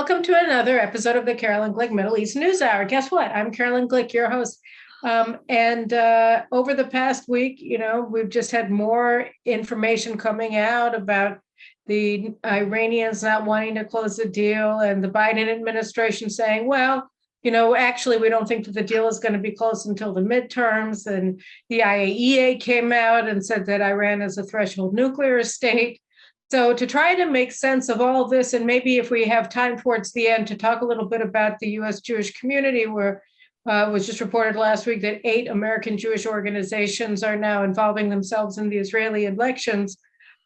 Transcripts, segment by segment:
Welcome to another episode of the Carolyn Glick Middle East News Hour. Guess what? I'm Carolyn Glick, your host. Over the past week, we've just had more information coming out about the Iranians not wanting to close the deal and the Biden administration saying, well, actually, we don't think that the deal is going to be closed until the midterms. And the IAEA came out and said that Iran is a threshold nuclear state. So to try to make sense of all of this, and maybe if we have time towards the end to talk a little bit about the U.S. Jewish community, where it was just reported last week that 8 American Jewish organizations are now involving themselves in the Israeli elections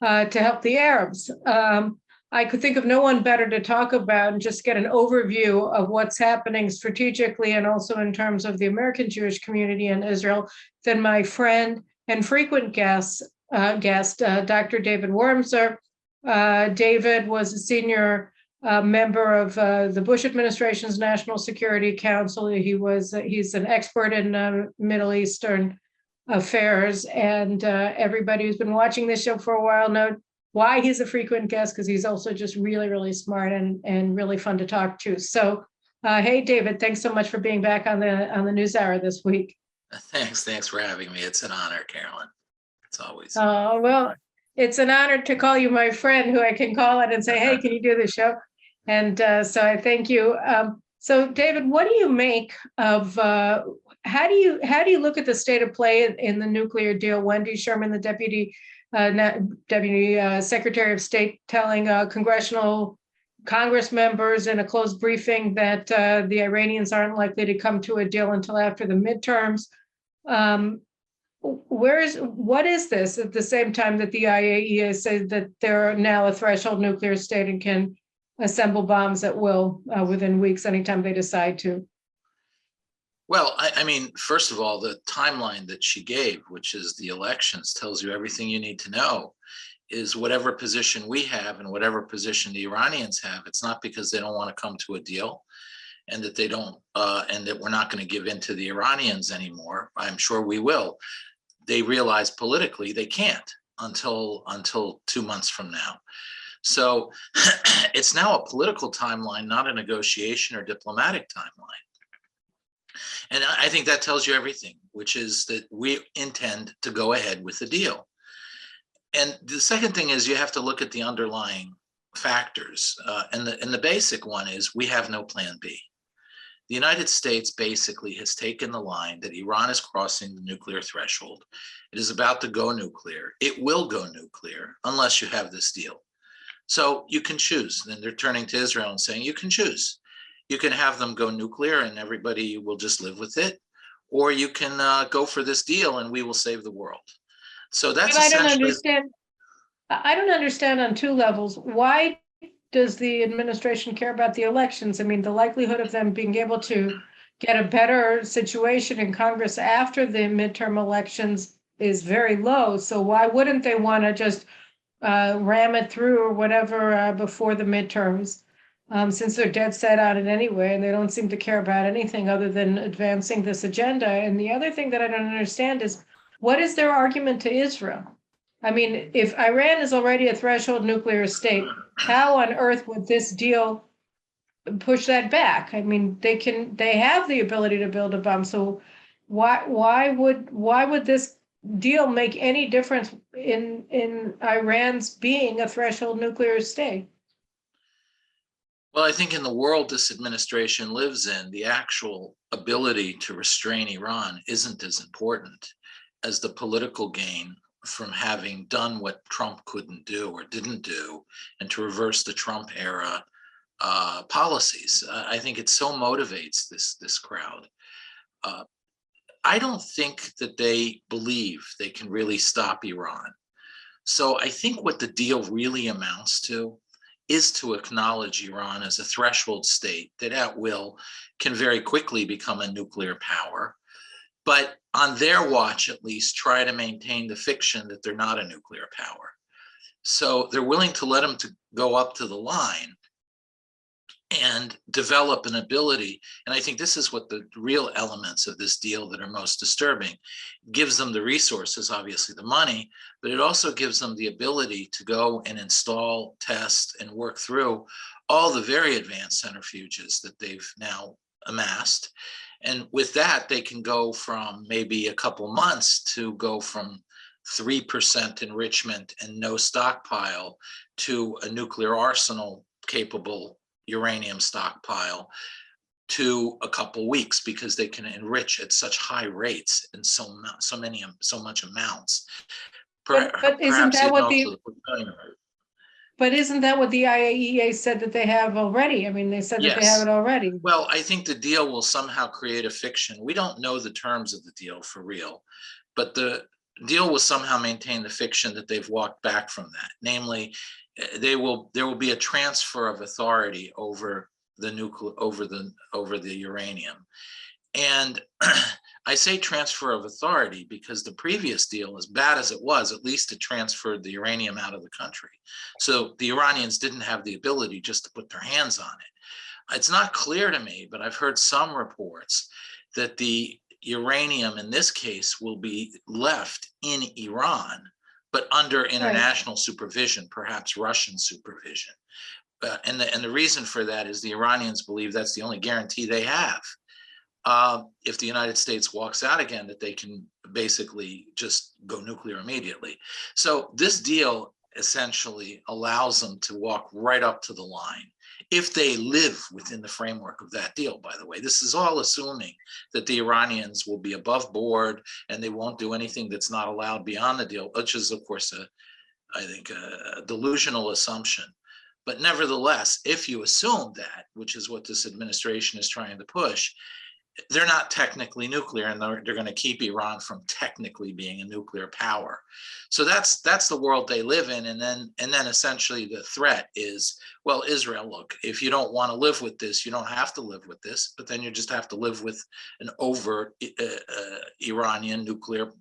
to help the Arabs. I could think of no one better to talk about and just get an overview of what's happening strategically and also in terms of the American Jewish community in Israel than my friend and frequent guest, Dr. David Wurmser. David was a senior member of the Bush administration's National Security Council. He's an expert in Middle Eastern affairs, and everybody who's been watching this show for a while knows why he's a frequent guest, because he's also just really, really smart and really fun to talk to. So, hey, David, thanks so much for being back on the News Hour this week. Thanks for having me. It's an honor, Carolyn. It's always. Oh, well, it's an honor to call you my friend, who I can call it and say, hey, can you do this show? And so I thank you. So, David, what do you make of how do you look at the state of play in the nuclear deal? Wendy Sherman, the deputy Secretary of State, telling Congress members in a closed briefing that the Iranians aren't likely to come to a deal until after the midterms. What is this at the same time that the IAEA says that they're now a threshold nuclear state and can assemble bombs at will within weeks anytime they decide to? Well, I mean, first of all, the timeline that she gave, which is the elections, tells you everything you need to know. Is whatever position we have and whatever position the Iranians have, it's not because they don't want to come to a deal and that they don't, and that we're not going to give in to the Iranians anymore. I'm sure we will. They realize politically they can't until 2 months from now. So it's now a political timeline, not a negotiation or diplomatic timeline. And I think that tells you everything, which is that we intend to go ahead with the deal. And the second thing is you have to look at the underlying factors. And the basic one is we have no plan B. The United States basically has taken the line that Iran is crossing the nuclear threshold. It is about to go nuclear. It will go nuclear unless you have this deal. So you can choose. Then they're turning to Israel and saying, you can choose. You can have them go nuclear and everybody will just live with it. Or you can go for this deal and we will save the world. So that's essentially. I don't understand on 2 levels. Why does the administration care about the elections? I mean, the likelihood of them being able to get a better situation in Congress after the midterm elections is very low. So why wouldn't they want to just ram it through or whatever before the midterms, since they're dead set on it anyway, and they don't seem to care about anything other than advancing this agenda? And the other thing that I don't understand is, what is their argument to Israel? I mean, if Iran is already a threshold nuclear state, how on earth would this deal push that back? I mean, they have the ability to build a bomb. So why would this deal make any difference in Iran's being a threshold nuclear state? Well, I think in the world this administration lives in, the actual ability to restrain Iran isn't as important as the political gain from having done what Trump couldn't do or didn't do, and to reverse the Trump era policies. I think it so motivates this crowd. I don't think that they believe they can really stop Iran. So I think what the deal really amounts to is to acknowledge Iran as a threshold state that at will can very quickly become a nuclear power, but on their watch, at least, try to maintain the fiction that they're not a nuclear power. So they're willing to let them to go up to the line and develop an ability. And I think this is what the real elements of this deal that are most disturbing. It gives them the resources, obviously the money, but it also gives them the ability to go and install, test, and work through all the very advanced centrifuges that they've now amassed. And with that, they can go from maybe a couple months to go from 3% enrichment and no stockpile to a nuclear arsenal capable uranium stockpile to a couple weeks, because they can enrich at such high rates and so much amounts. But isn't Perhaps that even what also the the plutonium. but isn't that what the IAEA said that they have already? I mean, they said that they have Yes. it already. Well, I think the deal will somehow create a fiction. We don't know the terms of the deal for real, but the deal will somehow maintain the fiction that they've walked back from that. Namely, there will be a transfer of authority over the uranium. And I say transfer of authority because the previous deal, as bad as it was, at least it transferred the uranium out of the country. So the Iranians didn't have the ability just to put their hands on it. It's not clear to me, but I've heard some reports that the uranium in this case will be left in Iran, but under international supervision, perhaps Russian supervision. And the reason for that is the Iranians believe that's the only guarantee they have. If the United States walks out again, that they can basically just go nuclear immediately. So this deal essentially allows them to walk right up to the line, if they live within the framework of that deal, by the way. This is all assuming that the Iranians will be above board and they won't do anything that's not allowed beyond the deal, which is, of course, I think a delusional assumption. But nevertheless, if you assume that, which is what this administration is trying to push, they're not technically nuclear, and they're going to keep Iran from technically being a nuclear power. So that's the world they live in. And then essentially the threat is, well, Israel, look, if you don't want to live with this, you don't have to live with this, but then you just have to live with an overt Iranian nuclear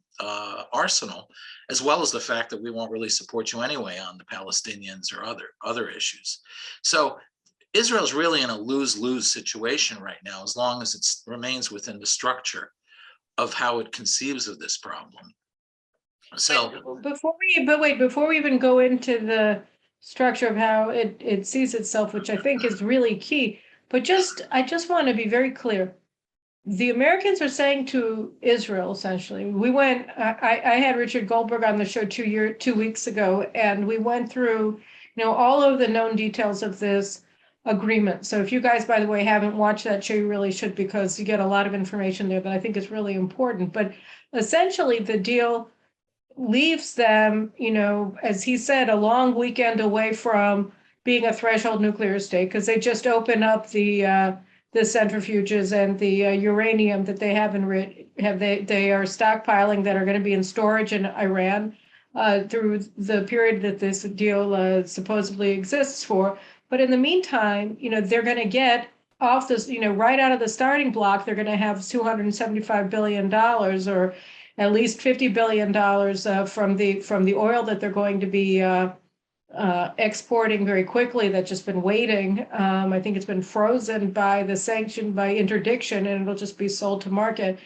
arsenal, as well as the fact that we won't really support you anyway on the Palestinians or other issues. So Israel's really in a lose-lose situation right now, as long as it remains within the structure of how it conceives of this problem. So before we even go into the structure of how it sees itself, which I think is really key, but I just want to be very clear. The Americans are saying to Israel, essentially, I had Richard Goldberg on the show 2 weeks ago, and we went through, all of the known details of this agreement. So if you guys, by the way, haven't watched that show, you really should, because you get a lot of information there that I think is really important. But essentially, the deal leaves them, as he said, a long weekend away from being a threshold nuclear state, because they just open up the centrifuges and the uranium that they they are stockpiling that are going to be in storage in Iran through the period that this deal supposedly exists for. But in the meantime, they're going to get off this, right out of the starting block, they're going to have $275 billion, or at least $50 billion from the oil that they're going to be exporting very quickly, that's just been waiting. I think it's been frozen by the sanction, by interdiction, and it'll just be sold to market.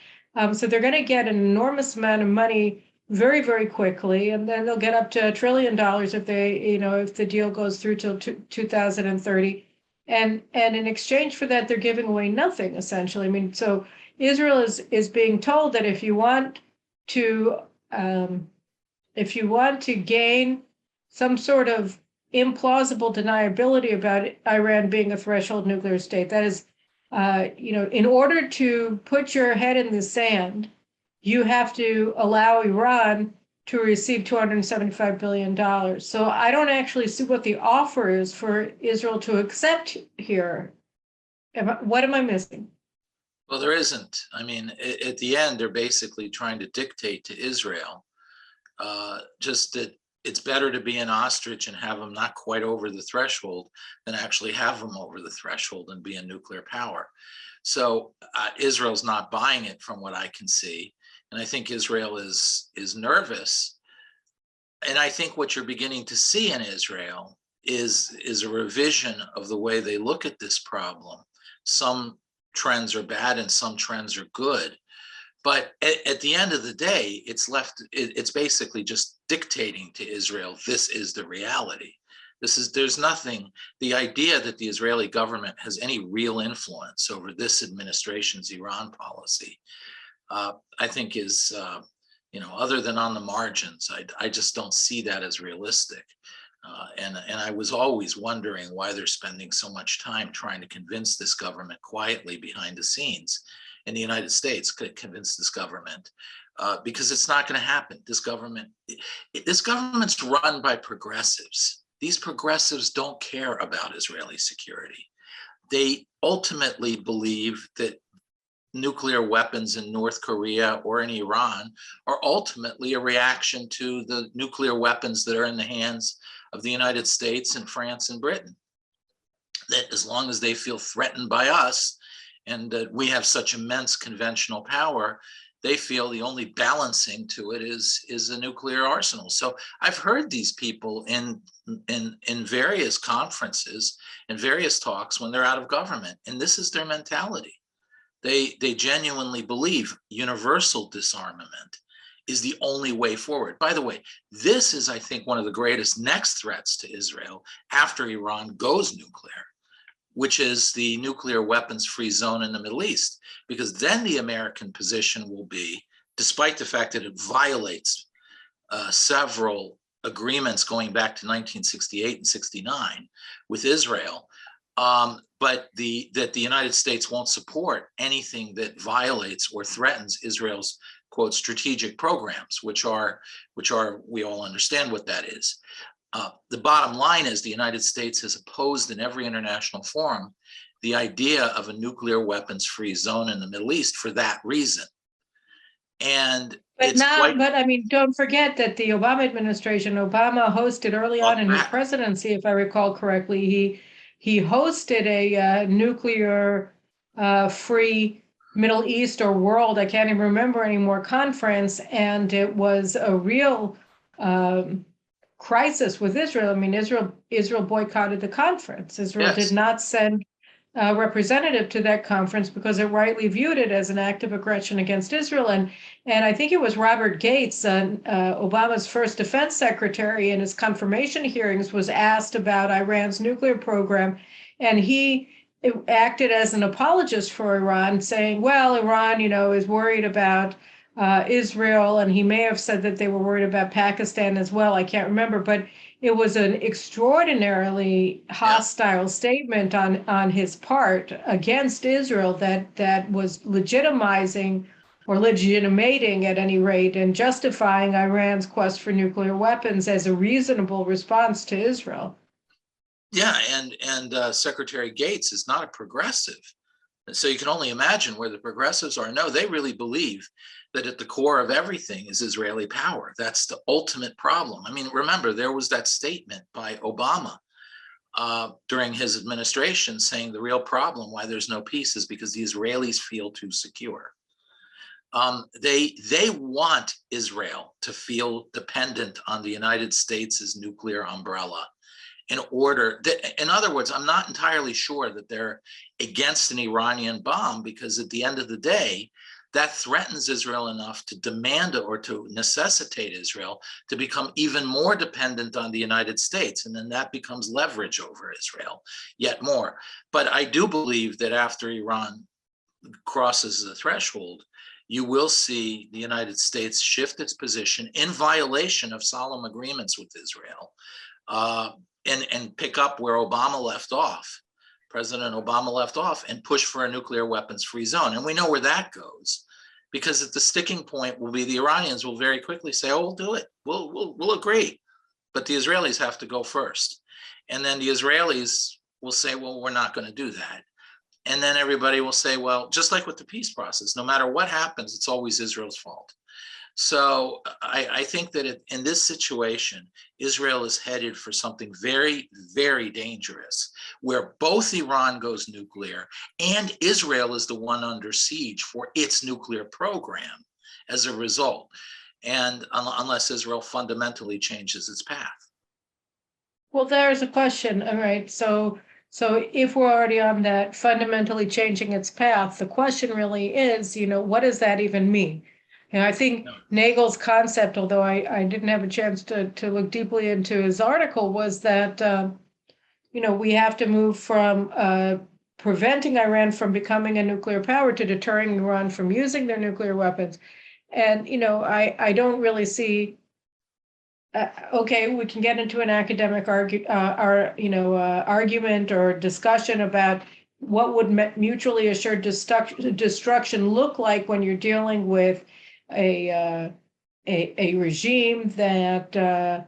So they're going to get an enormous amount of money very, very quickly, and then they'll get up to $1 trillion if if the deal goes through till 2030. And in exchange for that, they're giving away nothing, essentially. I mean, so Israel is being told that if you want to gain some sort of implausible deniability about Iran being a threshold nuclear state, that is, in order to put your head in the sand, you have to allow Iran to receive $275 billion. So I don't actually see what the offer is for Israel to accept here. What am I missing? Well, there isn't. I mean, at the end, they're basically trying to dictate to Israel just that it's better to be an ostrich and have them not quite over the threshold than actually have them over the threshold and be a nuclear power. So Israel's not buying it, from what I can see. And I think Israel is nervous. And I think what you're beginning to see in Israel is a revision of the way they look at this problem. Some trends are bad and some trends are good. But at the end of the day, it's basically just dictating to Israel, this is the reality. There's nothing, the idea that the Israeli government has any real influence over this administration's Iran policy, I think is, other than on the margins, I just don't see that as realistic. And I was always wondering why they're spending so much time trying to convince this government quietly behind the scenes in the United States, could convince this government, because it's not going to happen. This government's run by progressives. These progressives don't care about Israeli security. They ultimately believe that nuclear weapons in North Korea or in Iran are ultimately a reaction to the nuclear weapons that are in the hands of the United States and France and Britain. That as long as they feel threatened by us and that we have such immense conventional power, they feel the only balancing to it is a nuclear arsenal. So I've heard these people in various conferences and various talks when they're out of government, and this is their mentality. They genuinely believe universal disarmament is the only way forward. By the way, this is, I think, one of the greatest next threats to Israel after Iran goes nuclear, which is the nuclear weapons-free zone in the Middle East, because then the American position will be, despite the fact that it violates several agreements going back to 1968 and 69 with Israel, but that the United States won't support anything that violates or threatens Israel's, quote, strategic programs, which are we all understand what that is. The bottom line is the United States has opposed in every international forum the idea of a nuclear weapons-free zone in the Middle East for that reason. And but I mean, don't forget that the Obama administration, Obama hosted early on in his presidency, if I recall correctly, he hosted a nuclear free Middle East or world, I can't even remember anymore, conference, and it was a real crisis with Israel. I mean, Israel boycotted the conference. Israel did not send a representative to that conference because it rightly viewed it as an act of aggression against Israel. And I think it was Robert Gates, Obama's first defense secretary, in his confirmation hearings was asked about Iran's nuclear program, and he acted as an apologist for Iran, saying, well, Iran, is worried about Israel, and he may have said that they were worried about Pakistan as well. I can't remember, but it was an extraordinarily hostile statement on his part against Israel that was legitimizing or legitimating, at any rate, and justifying Iran's quest for nuclear weapons as a reasonable response to Israel. Yeah, and Secretary Gates is not a progressive. So you can only imagine where the progressives are. No, they really believe that at the core of everything is Israeli power. That's the ultimate problem. I mean, remember, there was that statement by Obama during his administration saying the real problem why there's no peace is because the Israelis feel too secure. They want Israel to feel dependent on the United States' nuclear umbrella. In other words, I'm not entirely sure that they're against an Iranian bomb, because at the end of the day, that threatens Israel enough to demand or to necessitate Israel to become even more dependent on the United States. And then that becomes leverage over Israel yet more. But I do believe that after Iran crosses the threshold, you will see the United States shift its position in violation of solemn agreements with Israel. And pick up where Obama left off, President Obama left off, and push for a nuclear weapons-free zone. And we know where that goes, because at the sticking point will be the Iranians will very quickly say, oh, we'll do it. We'll agree. But the Israelis have to go first. And then the Israelis will say, well, we're not going to do that. And then everybody will say, well, just like with the peace process, no matter what happens, it's always Israel's fault. So I think that in this situation, Israel is headed for something very, very dangerous, where both Iran goes nuclear and Israel is the one under siege for its nuclear program as a result, and unless Israel fundamentally changes its path. Well, there's a question. All right. So if we're already on that fundamentally changing its path, the question really is, what does that even mean? And I think No. Nagel's concept, although I didn't have a chance to look deeply into his article, was that, we have to move from preventing Iran from becoming a nuclear power to deterring Iran from using their nuclear weapons. And, I don't really see, okay, we can get into an academic argument or discussion about what would mutually assured destruction look like when you're dealing with a regime that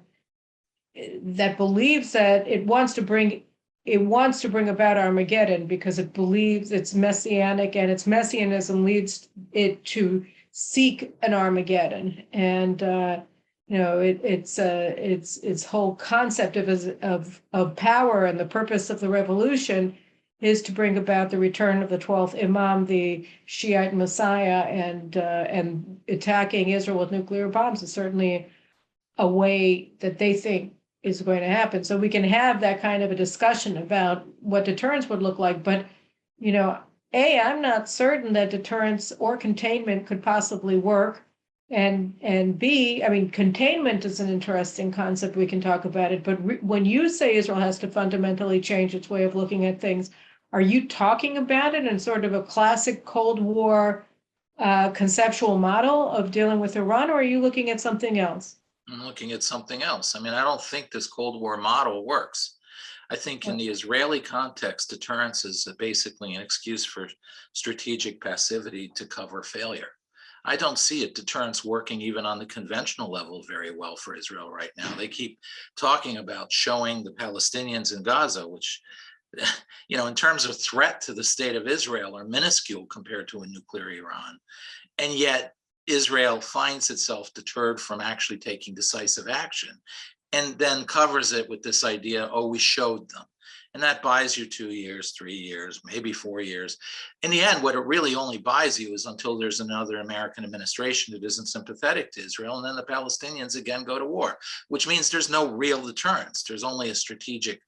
that believes that it wants to bring about Armageddon because it believes it's messianic, and its messianism leads it to seek an Armageddon. And its whole concept of power and the purpose of the revolution is to bring about the return of the 12th Imam, the Shiite Messiah, and attacking Israel with nuclear bombs is certainly a way that they think is going to happen. So we can have that kind of a discussion about what deterrence would look like. But, I'm not certain that deterrence or containment could possibly work. And B, I mean, containment is an interesting concept. We can talk about it. But when you say Israel has to fundamentally change its way of looking at things, are you talking about it in sort of a classic Cold War conceptual model of dealing with Iran, or are you looking at something else? I'm looking at something else. I mean, I don't think this Cold War model works. I think in the Israeli context, deterrence is basically an excuse for strategic passivity to cover failure. I don't see deterrence working even on the conventional level very well for Israel right now. They keep talking about showing the Palestinians in Gaza, which, in terms of threat to the state of Israel, are minuscule compared to a nuclear Iran. And yet Israel finds itself deterred from actually taking decisive action, and then covers it with this idea, oh, we showed them. And that buys you 2 years, 3 years, maybe 4 years. In the end, what it really only buys you is until there's another American administration that isn't sympathetic to Israel, and then the Palestinians again go to war, which means there's no real deterrence. There's only a strategic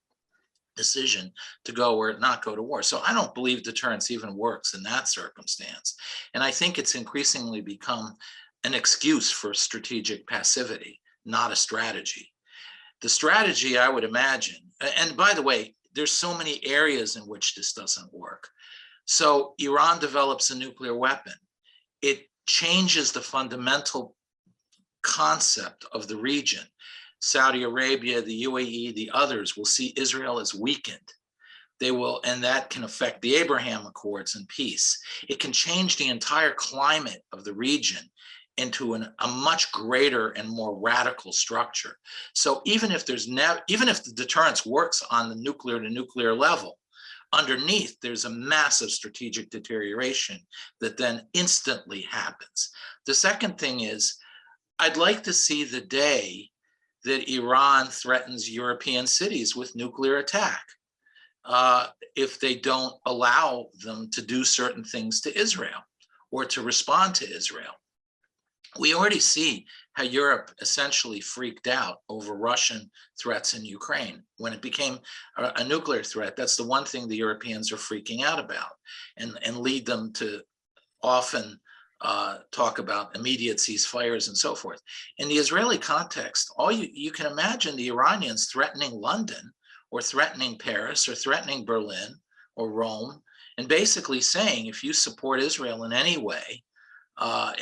decision to go or not go to war. So I don't believe deterrence even works in that circumstance. And I think it's increasingly become an excuse for strategic passivity, not a strategy. The strategy, I would imagine, and by the way, there's so many areas in which this doesn't work. So Iran develops a nuclear weapon. It changes the fundamental concept of the region. Saudi Arabia, the UAE, the others will see Israel as weakened. They will, and that can affect the Abraham Accords and peace. It can change the entire climate of the region into a much greater and more radical structure. So even if the deterrence works on the nuclear to nuclear level, underneath there's a massive strategic deterioration that then instantly happens. The second thing is, I'd like to see the day that Iran threatens European cities with nuclear attack if they don't allow them to do certain things to Israel or to respond to Israel. We already see how Europe essentially freaked out over Russian threats in Ukraine. When it became a nuclear threat, that's the one thing the Europeans are freaking out about, and lead them to often talk about immediate ceasefires and so forth. In the Israeli context, you can imagine the Iranians threatening London or threatening Paris or threatening Berlin or Rome, and basically saying, if you support Israel in any way,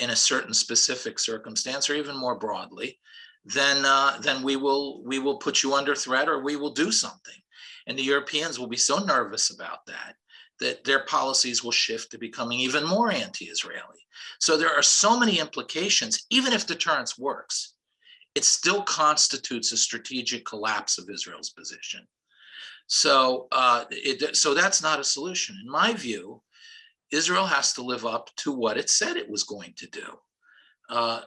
in a certain specific circumstance, or even more broadly, then we will put you under threat, or we will do something. And the Europeans will be so nervous about that their policies will shift to becoming even more anti-Israeli. So there are so many implications. Even if deterrence works, it still constitutes a strategic collapse of Israel's position. So that's not a solution. In my view, Israel has to live up to what it said it was going to do,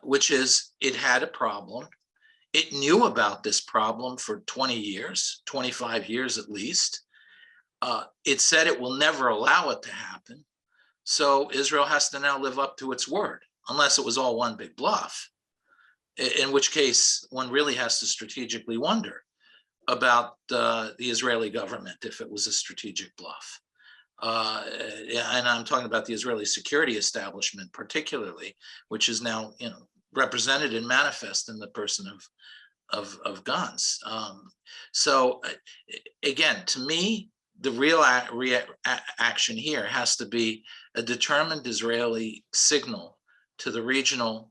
which is it had a problem. It knew about this problem for 20 years, 25 years at least. It said it will never allow it to happen. So Israel has to now live up to its word, unless it was all one big bluff, in which case one really has to strategically wonder about the Israeli government if it was a strategic bluff. and I'm talking about the Israeli security establishment particularly, which is now, represented and manifest in the person of Gantz. So again, to me, the real action here has to be a determined Israeli signal to the regional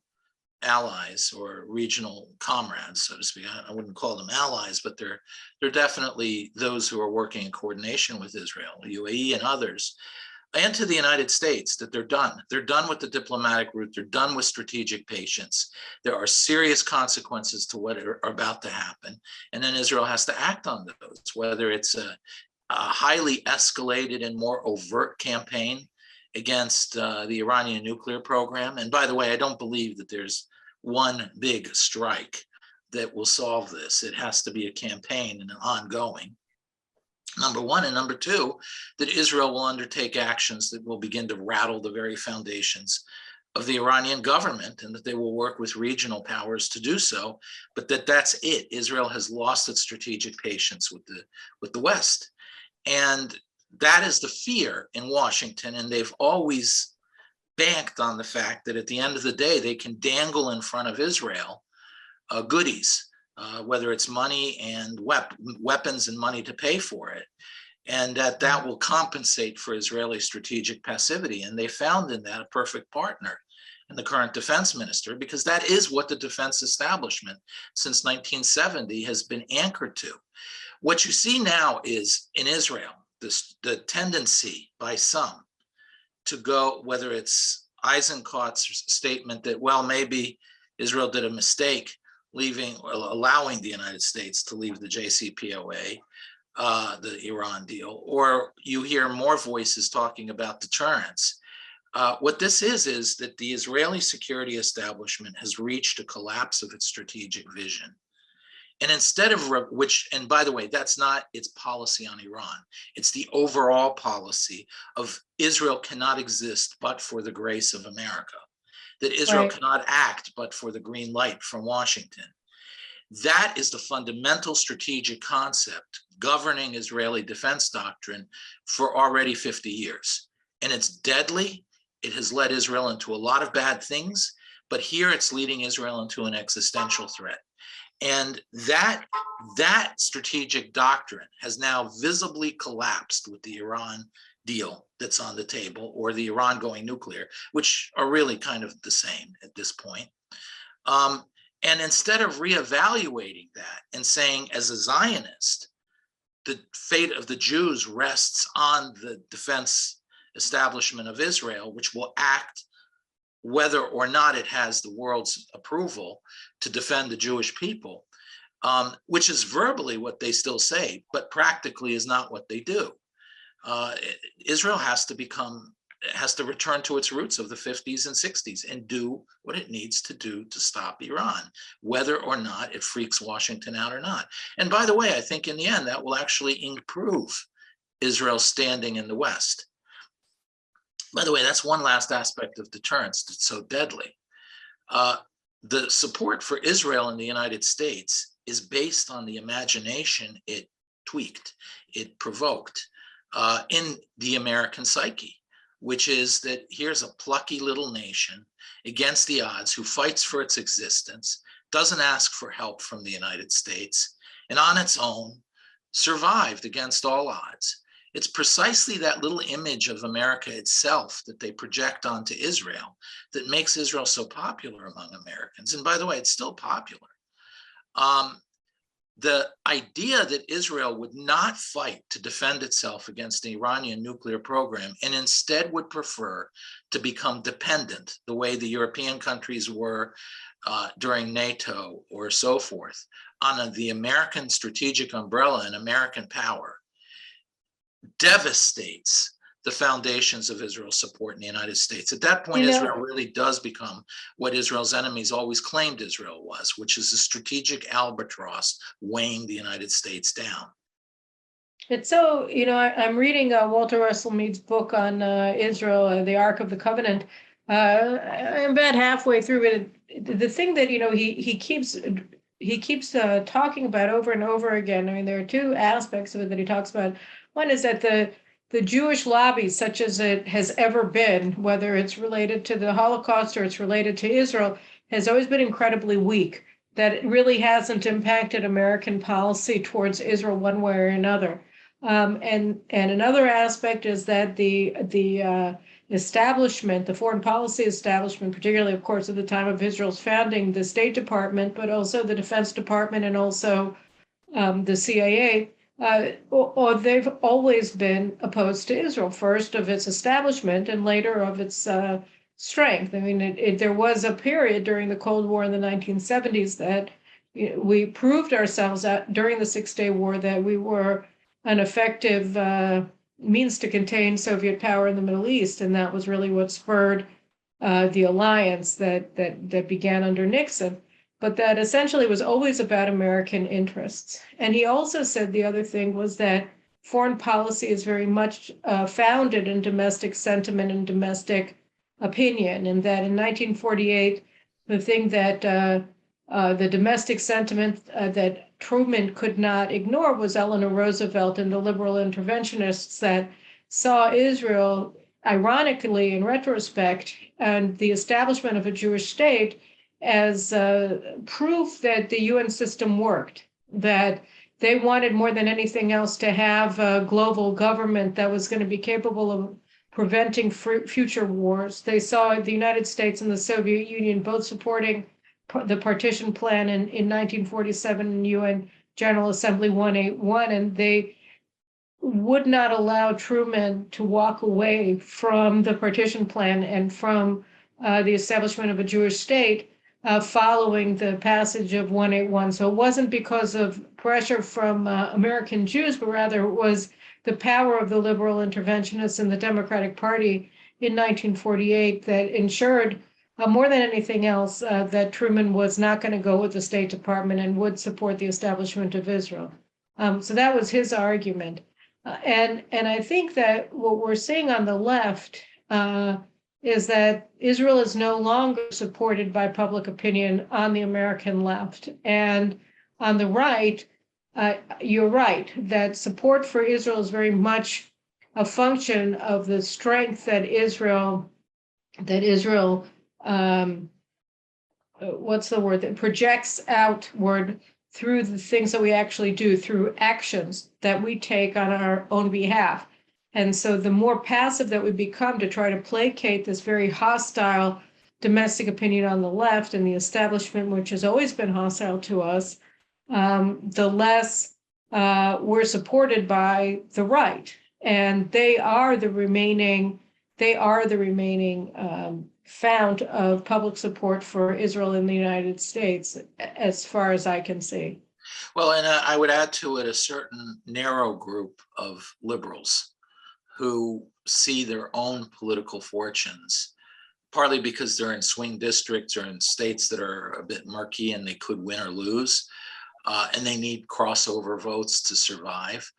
allies or regional comrades, so to speak. I wouldn't call them allies, but they're definitely those who are working in coordination with Israel, the UAE and others, and to the United States, that they're done. They're done with the diplomatic route. They're done with strategic patience. There are serious consequences to what are about to happen. And then Israel has to act on those, whether it's a highly escalated and more overt campaign against the Iranian nuclear program. And by the way, I don't believe that there's one big strike that will solve this. It has to be a campaign and an ongoing. Number one, and number two, that Israel will undertake actions that will begin to rattle the very foundations of the Iranian government, and that they will work with regional powers to do so, but that's it. Israel has lost its strategic patience with the West. And that is the fear in Washington, and they've always banked on the fact that at the end of the day, they can dangle in front of Israel goodies, whether it's money and weapons and money to pay for it, and that will compensate for Israeli strategic passivity. And they found in that a perfect partner in the current defense minister, because that is what the defense establishment since 1970 has been anchored to. What you see now is in Israel, the tendency by some to go, whether it's Eisenkot's statement that, well, maybe Israel did a mistake allowing the United States to leave the JCPOA, the Iran deal, or you hear more voices talking about deterrence. What this is that the Israeli security establishment has reached a collapse of its strategic vision. And instead of which, and by the way, that's not its policy on Iran. It's the overall policy of Israel cannot exist but for the grace of America, that Israel cannot act but for the green light from Washington. That is the fundamental strategic concept governing Israeli defense doctrine for already 50 years. And it's deadly. It has led Israel into a lot of bad things, but here it's leading Israel into an existential threat. And that strategic doctrine has now visibly collapsed with the Iran deal that's on the table, or the Iran going nuclear, which are really kind of the same at this point. And instead of reevaluating that and saying, as a Zionist, the fate of the Jews rests on the defense establishment of Israel, which will act whether or not it has the world's approval to defend the Jewish people, which is verbally what they still say, but practically is not what they do. Israel has to return to its roots of the 50s and 60s and do what it needs to do to stop Iran, whether or not it freaks Washington out or not. And by the way, I think in the end, that will actually improve Israel's standing in the West. By the way, that's one last aspect of deterrence that's so deadly. The support for Israel in the United States is based on the imagination it tweaked, it provoked in the American psyche, which is that here's a plucky little nation against the odds who fights for its existence, doesn't ask for help from the United States, and on its own survived against all odds. It's precisely that little image of America itself that they project onto Israel that makes Israel so popular among Americans. And by the way, it's still popular. The idea that Israel would not fight to defend itself against the Iranian nuclear program and instead would prefer to become dependent the way the European countries were during NATO or so forth on the American strategic umbrella and American power devastates the foundations of Israel's support in the United States. At that point, Israel really does become what Israel's enemies always claimed Israel was, which is a strategic albatross weighing the United States down. It's so, I'm reading Walter Russell Mead's book on Israel, the Ark of the Covenant. I'm about halfway through it. The thing that, he keeps talking about over and over again. I mean, there are two aspects of it that he talks about. One is that the Jewish lobby, such as it has ever been, whether it's related to the Holocaust or it's related to Israel, has always been incredibly weak, that it really hasn't impacted American policy towards Israel one way or another. And another aspect is that the establishment, the foreign policy establishment, particularly, of course, at the time of Israel's founding, the State Department, but also the Defense Department and also the CIA, or they've always been opposed to Israel, first of its establishment and later of its strength. I mean, there was a period during the Cold War in the 1970s that we proved ourselves out during the Six-Day War that we were an effective means to contain Soviet power in the Middle East, and that was really what spurred the alliance that began under Nixon. But that essentially was always about American interests. And he also said the other thing was that foreign policy is very much founded in domestic sentiment and domestic opinion, and that in 1948, the thing that the domestic sentiment that Truman could not ignore was Eleanor Roosevelt and the liberal interventionists that saw Israel, ironically, in retrospect, and the establishment of a Jewish state as proof that the UN system worked, that they wanted more than anything else to have a global government that was going to be capable of preventing future wars. They saw the United States and the Soviet Union both supporting the partition plan in 1947 in UN General Assembly 181, and they would not allow Truman to walk away from the partition plan and from the establishment of a Jewish state following the passage of 181. So it wasn't because of pressure from American Jews, but rather it was the power of the liberal interventionists in the Democratic Party in 1948 that ensured, more than anything else, that Truman was not going to go with the State Department and would support the establishment of Israel. So that was his argument. And I think that what we're seeing on the left is that Israel is no longer supported by public opinion on the American left. And on the right, you're right, that support for Israel is very much a function of the strength that Israel what's the word, that projects outward through the things that we actually do, through actions that we take on our own behalf. And so the more passive that we become to try to placate this very hostile domestic opinion on the left and the establishment, which has always been hostile to us, the less we're supported by the right. And they are the remaining fount of public support for Israel in the United States, as far as I can see. Well, and I would add to it a certain narrow group of liberals who see their own political fortunes, partly because they're in swing districts or in states that are a bit murky and they could win or lose, and they need crossover votes to survive,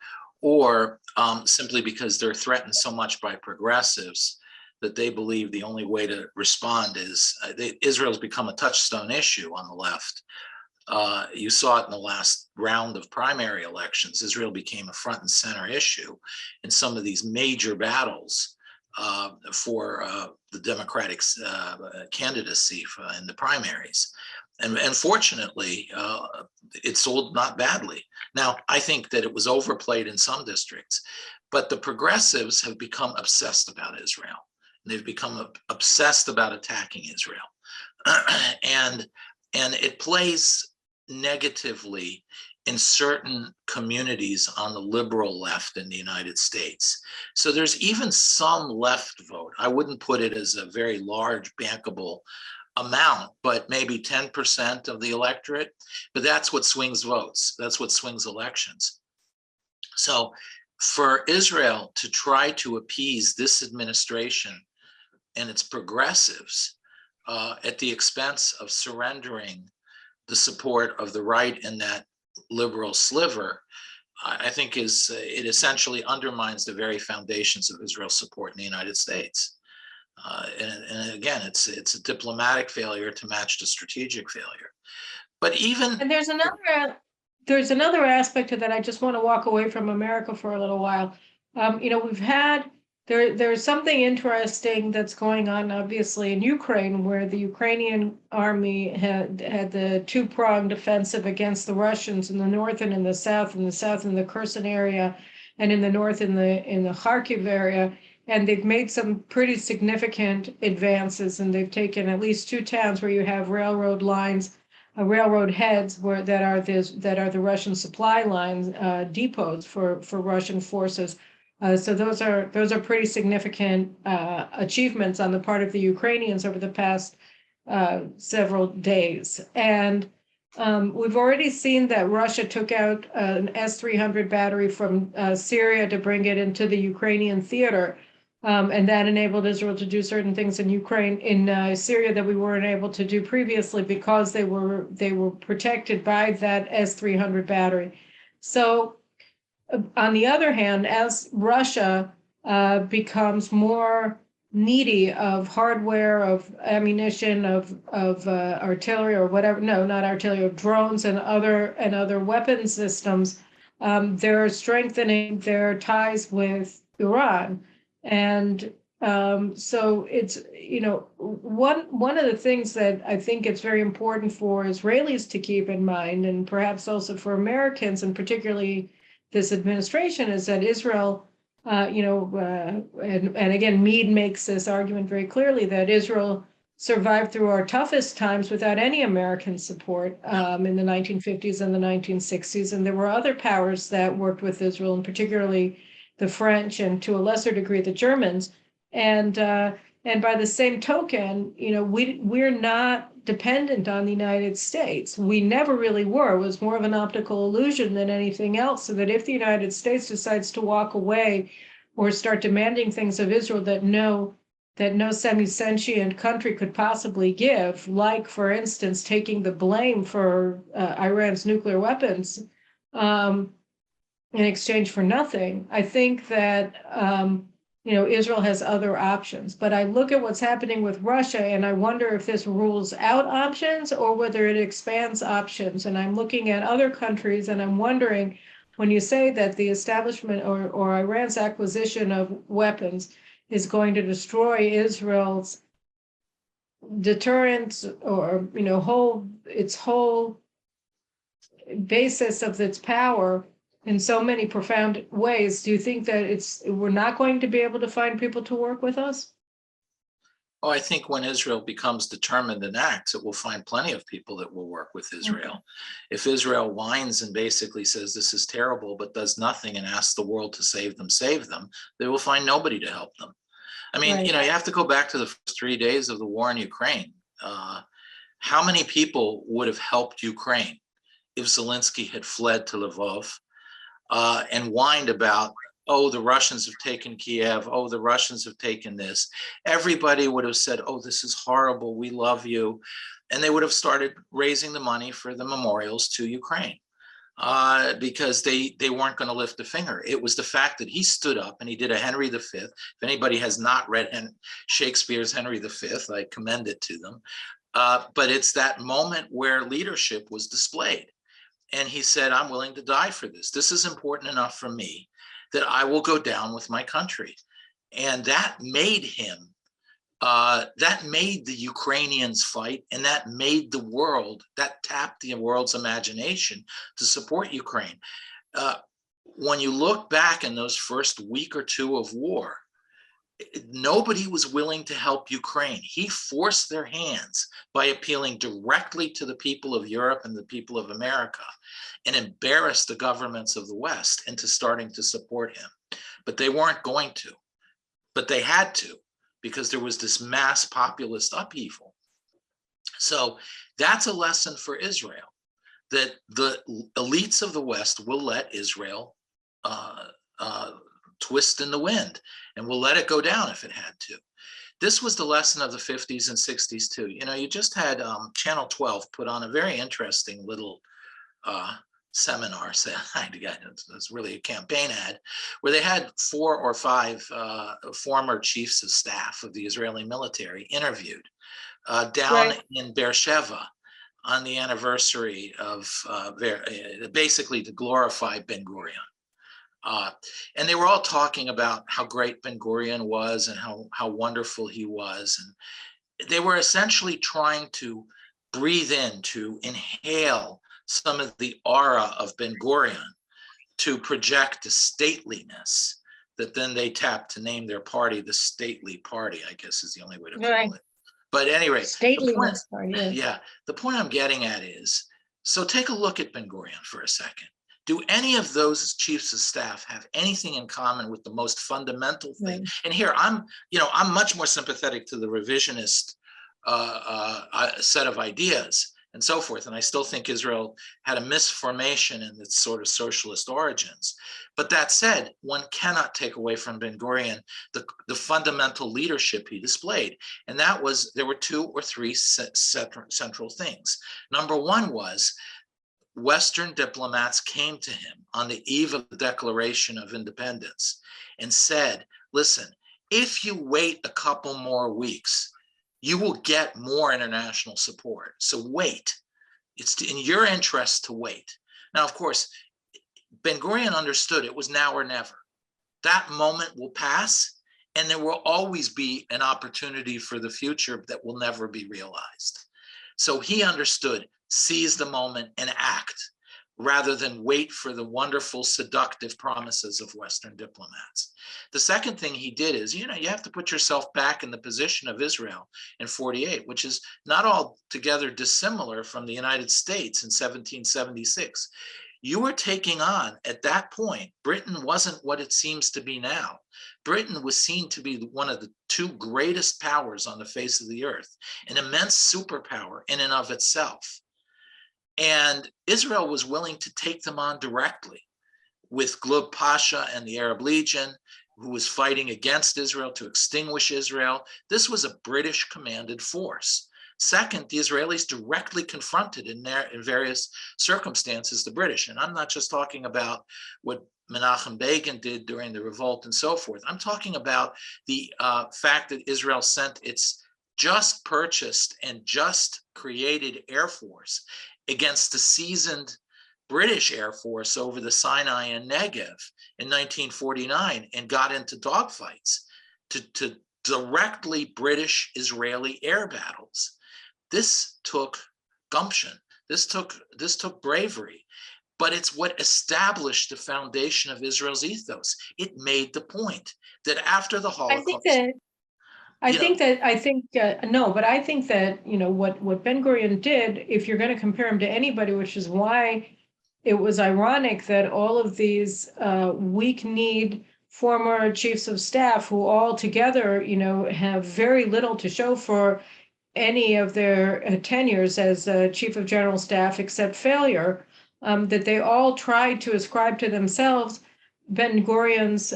or simply because they're threatened so much by progressives that they believe the only way to respond is Israel's become a touchstone issue on the left. You saw it in the last round of primary elections. Israel became a front and center issue in some of these major battles for the Democratic candidacy in the primaries. And fortunately, it sold not badly. Now, I think that it was overplayed in some districts, but the progressives have become obsessed about Israel. They've become obsessed about attacking Israel. And it plays negatively in certain communities on the liberal left in the United States. So there's even some left vote. I wouldn't put it as a very large bankable amount, but maybe 10% of the electorate. But that's what swings votes. That's what swings elections. So for Israel to try to appease this administration and its progressives at the expense of surrendering the support of the right in that liberal sliver, I think it essentially undermines the very foundations of Israel's support in the United States. And again, it's a diplomatic failure to match the strategic failure. But even and there's another aspect to that. I just want to walk away from America for a little while. We've had there's something interesting that's going on, obviously, in Ukraine, where the Ukrainian army had the two-pronged offensive against the Russians in the north and in the south, in the Kherson area, and in the north in the Kharkiv area. And they've made some pretty significant advances, and they've taken at least two towns where you have railroad lines, railroad heads that are the Russian supply lines, depots for Russian forces. So those are pretty significant achievements on the part of the Ukrainians over the past several days. And we've already seen that Russia took out an S-300 battery from Syria to bring it into the Ukrainian theater. And that enabled Israel to do certain things in Syria that we weren't able to do previously because they were protected by that S-300 battery. So on the other hand, as Russia becomes more needy of hardware, of ammunition, of artillery or whatever, no, not artillery, of drones and other weapon systems, they're strengthening their ties with Iran. And so it's, one of the things that I think it's very important for Israelis to keep in mind, and perhaps also for Americans, and particularly this administration, is that Israel, and again, Mead makes this argument very clearly, that Israel survived through our toughest times without any American support in the 1950s and the 1960s. And there were other powers that worked with Israel, and particularly the French, and to a lesser degree, the Germans. And by the same token, we're not dependent on the United States. We never really were. It was more of an optical illusion than anything else. So that if the United States decides to walk away or start demanding things of Israel that no semi-sentient country could possibly give, like, for instance, taking the blame for Iran's nuclear weapons in exchange for nothing, I think that Israel has other options. But I look at what's happening with Russia, and I wonder if this rules out options or whether it expands options. And I'm looking at other countries, and I'm wondering, when you say that the establishment or Iran's acquisition of weapons is going to destroy Israel's deterrence, or its whole basis of its power in so many profound ways, do you think that we're not going to be able to find people to work with us? Oh, I think when Israel becomes determined and acts, it will find plenty of people that will work with Israel. Mm-hmm. If Israel whines and basically says this is terrible, but does nothing and asks the world to save them, they will find nobody to help them. I mean, right. You have to go back to the first 3 days of the war in Ukraine. How many people would have helped Ukraine if Zelensky had fled to Lvov and whined about, oh, the Russians have taken Kiev, oh, the Russians have taken this? Everybody would have said, oh, this is horrible, we love you. And they would have started raising the money for the memorials to Ukraine because they weren't going to lift a finger. It was the fact that he stood up and he did a Henry V. If anybody has not read Shakespeare's Henry V, I commend it to them. But it's that moment where leadership was displayed. And he said, I'm willing to die for this. This is important enough for me that I will go down with my country. And that made him, that made the Ukrainians fight, and that made the world, that tapped the world's imagination to support Ukraine. When you look back in those first week or two of war, nobody was willing to help Ukraine. He forced their hands by appealing directly to the people of Europe and the people of America, and embarrassed the governments of the West into starting to support him. But they weren't going to, but they had to, because there was this mass populist upheaval. So that's a lesson for Israel, that the elites of the West will let Israel twist in the wind, and will let it go down if it had to. This was the lesson of the 50s and 60s too. You just had Channel 12 put on a very interesting little seminar. It's really a campaign ad, where they had 4 or 5 former chiefs of staff of the Israeli military interviewed down in Beersheba on the anniversary of basically to glorify Ben-Gurion. And they were all talking about how great Ben-Gurion was and how wonderful he was. And they were essentially trying to breathe in, to inhale some of the aura of Ben-Gurion to project a stateliness that then they tapped to name their party the Stately Party, I guess is the only way to call it. But anyway, Stateliness party, yeah, the point I'm getting at is, so take a look at Ben-Gurion for a second. Do any of those chiefs of staff have anything in common with the most fundamental thing? Right. And here I'm much more sympathetic to the revisionist set of ideas and so forth. And I still think Israel had a misformation in its sort of socialist origins. But that said, one cannot take away from Ben-Gurion the fundamental leadership he displayed. And that was, there were 2 or 3 central things. Number one was, Western diplomats came to him on the eve of the Declaration of Independence and said, listen, if you wait a couple more weeks, you will get more international support. So wait. It's in your interest to wait. Now, of course, Ben-Gurion understood it was now or never. That moment will pass, and there will always be an opportunity for the future that will never be realized. So he understood, seize the moment and act, rather than wait for the wonderful, seductive promises of Western diplomats. The second thing he did is, you have to put yourself back in the position of Israel in 48, which is not altogether dissimilar from the United States in 1776. You were taking on, at that point, Britain wasn't what it seems to be now. Britain was seen to be one of the 2 greatest powers on the face of the earth, an immense superpower in and of itself. And Israel was willing to take them on directly with Glick Pasha and the Arab Legion, who was fighting against Israel to extinguish Israel. This was a British commanded force. Second, the Israelis directly confronted in various circumstances the British. And I'm not just talking about what Menachem Begin did during the revolt and so forth. I'm talking about the fact that Israel sent its just purchased and just created Air Force against the seasoned British Air Force over the Sinai and Negev in 1949 and got into dogfights to directly British-Israeli air battles. This took gumption. This took bravery, but it's what established the foundation of Israel's ethos. It made the point that after the Holocaust, I think that what Ben-Gurion did, if you're going to compare him to anybody, which is why it was ironic that all of these weak-kneed former chiefs of staff who all together, have very little to show for any of their tenures as chief of general staff except failure, that they all tried to ascribe to themselves Ben-Gurion's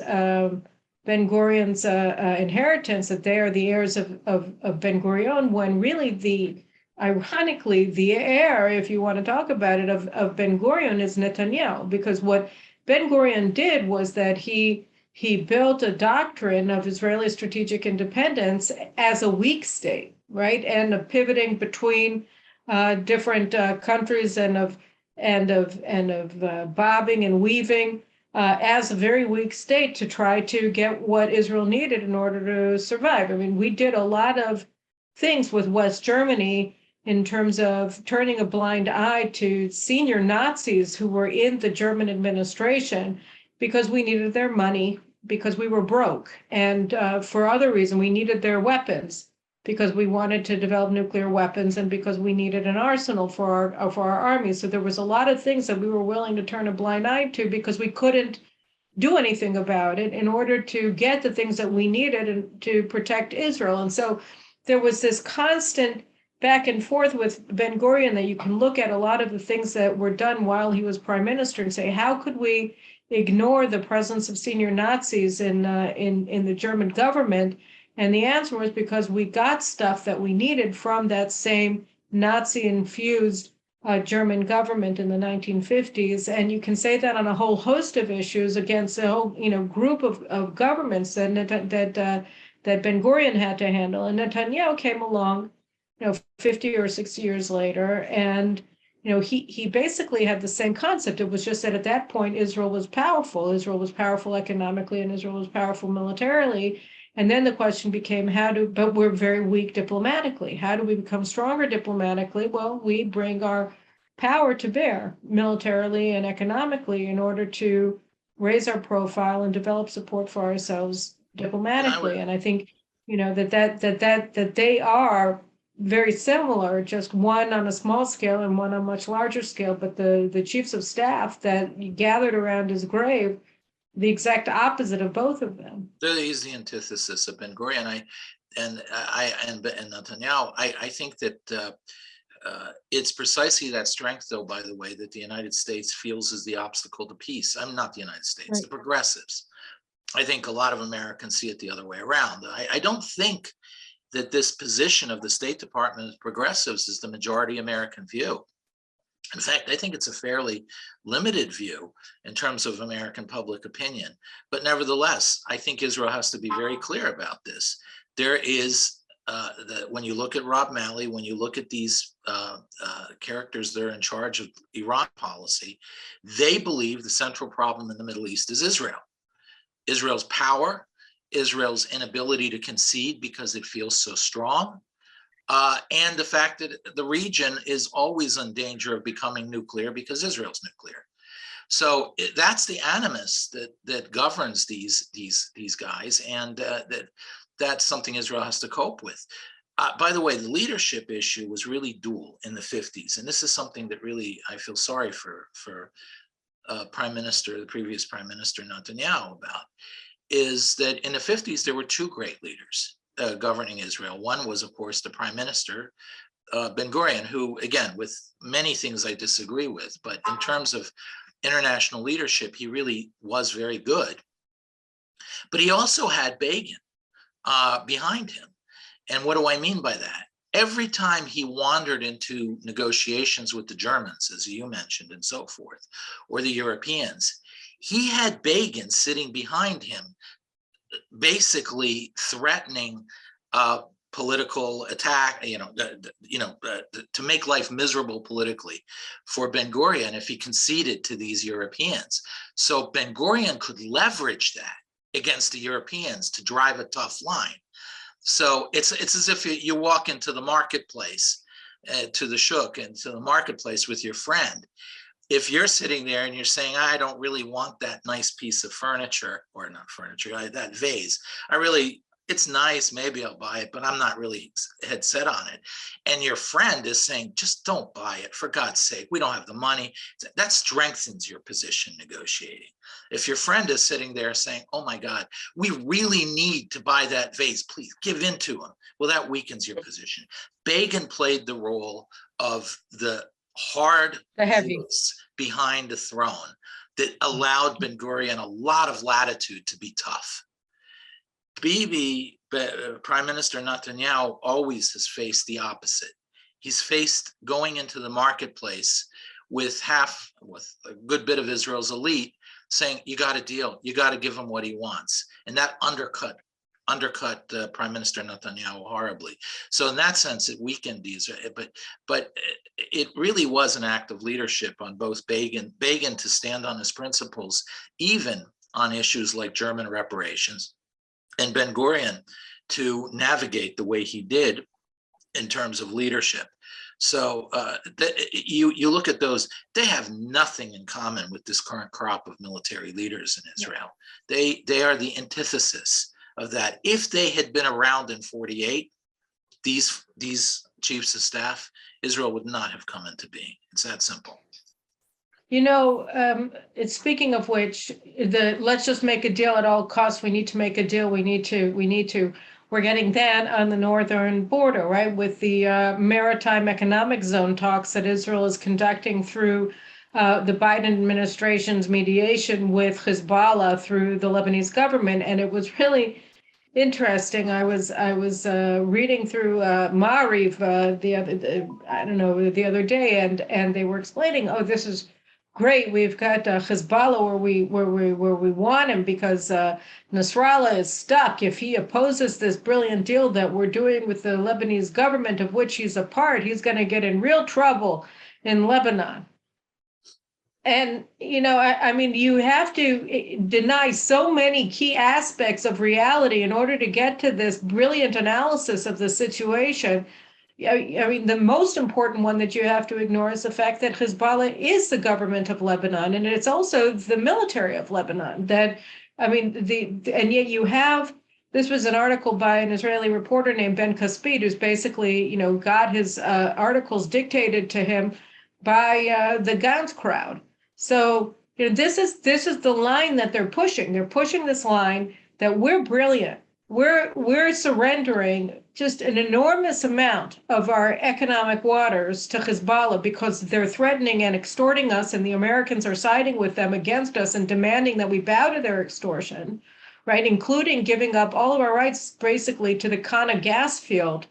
inheritance, that they are the heirs of Ben-Gurion, when really ironically, the heir, if you want to talk about it, of Ben-Gurion is Netanyahu, because what Ben-Gurion did was that he built a doctrine of Israeli strategic independence as a weak state, right, and of pivoting between different countries and of bobbing and weaving as a very weak state to try to get what Israel needed in order to survive. I mean, we did a lot of things with West Germany in terms of turning a blind eye to senior Nazis who were in the German administration because we needed their money, because we were broke, and for other reasons, we needed their weapons because we wanted to develop nuclear weapons and because we needed an arsenal for our army. So there was a lot of things that we were willing to turn a blind eye to because we couldn't do anything about it in order to get the things that we needed and to protect Israel. And so there was this constant back and forth with Ben-Gurion that you can look at a lot of the things that were done while he was prime minister and say, how could we ignore the presence of senior Nazis in the German government? And the answer was because we got stuff that we needed from that same Nazi-infused German government in the 1950s. And you can say that on a whole host of issues against a whole group of governments that Ben-Gurion had to handle. And Netanyahu came along 50 or 60 years later and he basically had the same concept. It was just that at that point, Israel was powerful. Israel was powerful economically, and Israel was powerful militarily. And then the question became, but we're very weak diplomatically. How do we become stronger diplomatically? Well, we bring our power to bear militarily and economically in order to raise our profile and develop support for ourselves diplomatically. And I think, that they are very similar, just one on a small scale and one on a much larger scale. But the chiefs of staff that gathered around his grave, the exact opposite of both of them. He's the antithesis of Ben-Gurion. And Netanyahu. I think that it's precisely that strength, though, by the way, that the United States feels is the obstacle to peace. I'm not the United States, right. The progressives. I think a lot of Americans see it the other way around. I don't think that this position of the State Department of progressives is the majority American view. In fact, I think it's a fairly limited view in terms of American public opinion. But nevertheless, I think Israel has to be very clear about this. There is, when you look at Rob Malley, when you look at these characters that are in charge of Iran policy, they believe the central problem in the Middle East is Israel. Israel's power, Israel's inability to concede because it feels so strong, and the fact that the region is always in danger of becoming nuclear because Israel's nuclear. So that's the animus that governs these guys, and that's something Israel has to cope with. By the way, the leadership issue was really dual in the 50s, and this is something that really I feel sorry for the previous Prime Minister Netanyahu about, is that in the 50s there were two great leaders governing Israel. One was, of course, the Prime Minister, Ben-Gurion, who, again, with many things I disagree with, but in terms of international leadership, he really was very good. But he also had Begin behind him. And what do I mean by that? Every time he wandered into negotiations with the Germans, as you mentioned, and so forth, or the Europeans, he had Begin sitting behind him, basically threatening political attack, to make life miserable politically for Ben-Gurion if he conceded to these Europeans. So Ben-Gurion could leverage that against the Europeans to drive a tough line. So it's as if you walk into the marketplace, to the shuk and to the marketplace with your friend. If you're sitting there and you're saying, I don't really want that nice piece of furniture, or not furniture, that vase, it's nice, maybe I'll buy it, but I'm not really head set on it. And your friend is saying, just don't buy it, for God's sake, we don't have the money. That strengthens your position negotiating. If your friend is sitting there saying, oh my God, we really need to buy that vase, please give in to him. Well, that weakens your position. Begin played the role of the heavy behind the throne that allowed Ben-Gurion a lot of latitude to be tough. Bibi, Prime Minister Netanyahu, always has faced the opposite. He's faced going into the marketplace with a good bit of Israel's elite saying, you got to deal, you got to give him what he wants. And that undercut Prime Minister Netanyahu horribly. So in that sense, it weakened these, but it really was an act of leadership on both Begin to stand on his principles, even on issues like German reparations, and Ben-Gurion to navigate the way he did in terms of leadership. So you look at those, they have nothing in common with this current crop of military leaders in Israel. They are the antithesis of that. If they had been around in 48, these chiefs of staff, Israel would not have come into being. It's that simple. It's speaking of which, let's just make a deal at all costs. We need to make a deal. We're getting that on the northern border, right? With the Maritime Economic Zone talks that Israel is conducting through the Biden administration's mediation with Hezbollah through the Lebanese government. And it was really interesting. I was reading through Maariv the other day, and they were explaining, oh, this is great. We've got Hezbollah where we want him because Nasrallah is stuck. If he opposes this brilliant deal that we're doing with the Lebanese government, of which he's a part, he's going to get in real trouble in Lebanon. And, I mean, you have to deny so many key aspects of reality in order to get to this brilliant analysis of the situation. I mean, the most important one that you have to ignore is the fact that Hezbollah is the government of Lebanon, and it's also the military of Lebanon. And yet you have, this was an article by an Israeli reporter named Ben who's basically, got his articles dictated to him by the Gantz crowd. So, this is the line that they're pushing. They're pushing this line that we're brilliant. We're surrendering just an enormous amount of our economic waters to Hezbollah because they're threatening and extorting us, and the Americans are siding with them against us and demanding that we bow to their extortion, right? Including giving up all of our rights basically to the Kana gas field,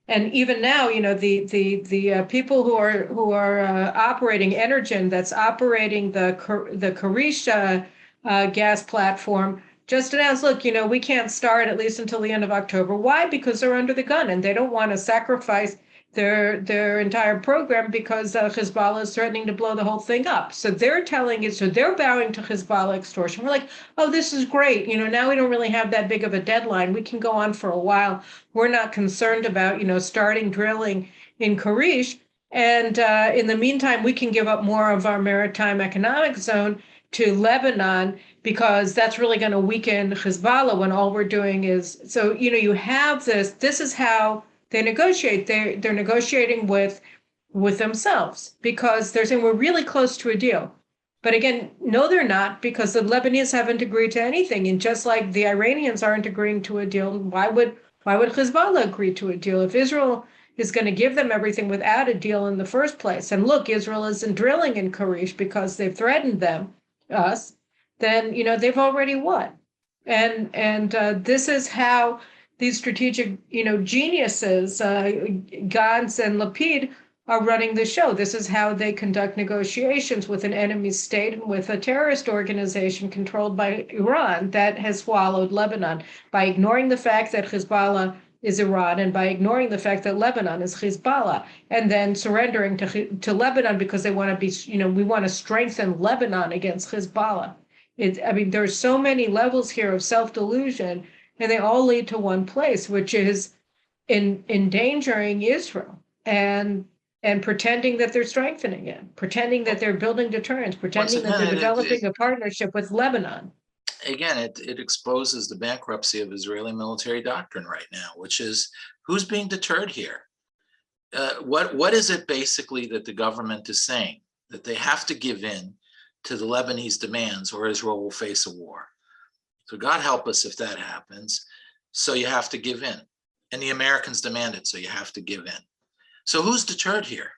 and even now, the people who are operating Energen, that's operating the Karish gas platform, just announced, look, we can't start at least until the end of October. Why? Because they're under the gun and they don't want to sacrifice their entire program because Hezbollah is threatening to blow the whole thing up. So they're they're bowing to Hezbollah extortion. We're like, oh, this is great. Now we don't really have that big of a deadline. We can go on for a while. We're not concerned about, starting drilling in Karish. And in the meantime, we can give up more of our maritime economic zone to Lebanon because that's really going to weaken Hezbollah when all we're doing is, so, you have this is how they negotiate. They're negotiating with themselves because they're saying we're really close to a deal. But again, no, they're not, because the Lebanese haven't agreed to anything. And just like the Iranians aren't agreeing to a deal, why would Hezbollah agree to a deal if Israel is going to give them everything without a deal in the first place? And look, Israel isn't drilling in Karish because they've threatened us. Then they've already won. And this is how these strategic, geniuses, Gantz and Lapid, are running the show. This is how they conduct negotiations with an enemy state and with a terrorist organization controlled by Iran that has swallowed Lebanon, by ignoring the fact that Hezbollah is Iran and by ignoring the fact that Lebanon is Hezbollah, and then surrendering to Lebanon because they want to be, we want to strengthen Lebanon against Hezbollah. There's so many levels here of self-delusion, and they all lead to one place, which is endangering Israel and pretending that they're strengthening it, pretending that they're building deterrence, pretending that they're developing a partnership with Lebanon. Again, it exposes the bankruptcy of Israeli military doctrine right now, which is who's being deterred here? What is it basically that the government is saying? That they have to give in to the Lebanese demands or Israel will face a war. So God help us if that happens. So you have to give in. And the Americans demand it, so you have to give in. So who's deterred here?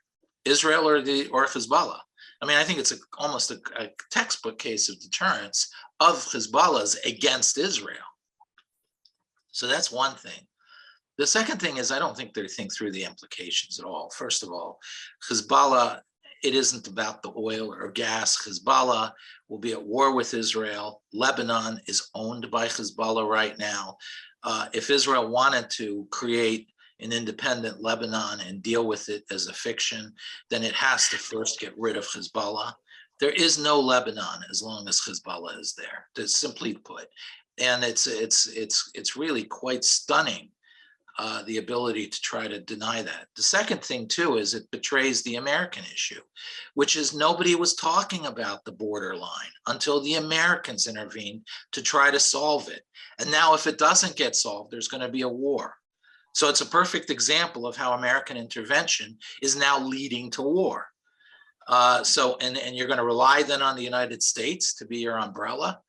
Israel or Hezbollah? I think it's almost a textbook case of deterrence of Hezbollah's against Israel. So that's one thing. The second thing is I don't think they think through the implications at all. First of all, Hezbollah, it isn't about the oil or gas. Hezbollah will be at war with Israel. Lebanon is owned by Hezbollah right now. If Israel wanted to create an independent Lebanon and deal with it as a fiction, then it has to first get rid of Hezbollah. There is no Lebanon as long as Hezbollah is there, that's simply put. And it's really quite stunning, the ability to try to deny that. The second thing too is it betrays the American issue, which is nobody was talking about the borderline until the Americans intervened to try to solve it. And now if it doesn't get solved, there's going to be a war. So it's a perfect example of how American intervention is now leading to war. And you're going to rely then on the United States to be your umbrella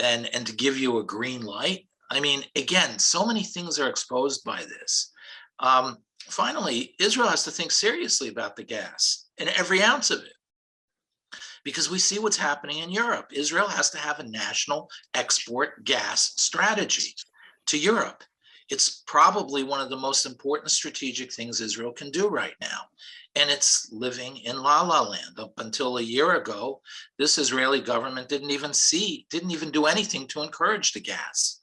and to give you a green light. Again, so many things are exposed by this. Finally, Israel has to think seriously about the gas and every ounce of it, because we see what's happening in Europe. Israel has to have a national export gas strategy to Europe. It's probably one of the most important strategic things Israel can do right now. And it's living in la la land. Up until a year ago, this Israeli government didn't even do anything to encourage the gas.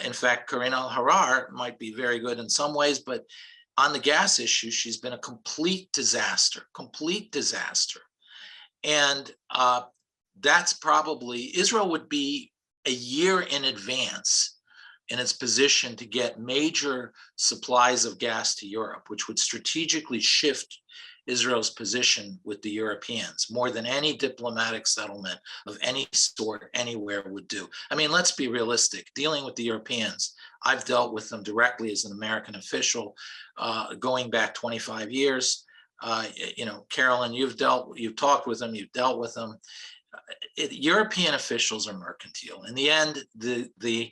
In fact, Karin al-Harar might be very good in some ways, but on the gas issue, she's been a complete disaster. And that's probably, Israel would be a year in advance in its position to get major supplies of gas to Europe, which would strategically shift Israel's position with the Europeans more than any diplomatic settlement of any sort anywhere would do. I mean, let's be realistic. Dealing with the Europeans, I've dealt with them directly as an American official going back 25 years. Carolyn, you've talked with them, you've dealt with them. European officials are mercantile. In the end, the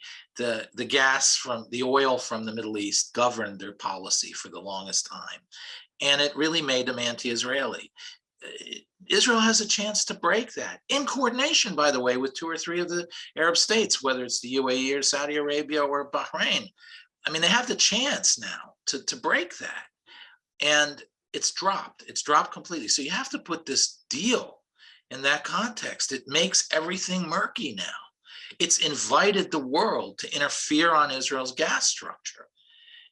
gas from the oil from the Middle East governed their policy for the longest time, and it really made them anti-Israeli. Israel has a chance to break that in coordination, by the way, with 2 or 3 of the Arab states, whether it's the UAE or Saudi Arabia or Bahrain. I mean, they have the chance now to break that, and it's dropped completely. So you have to put this deal in that context. It makes everything murky now. It's invited the world to interfere on Israel's gas structure.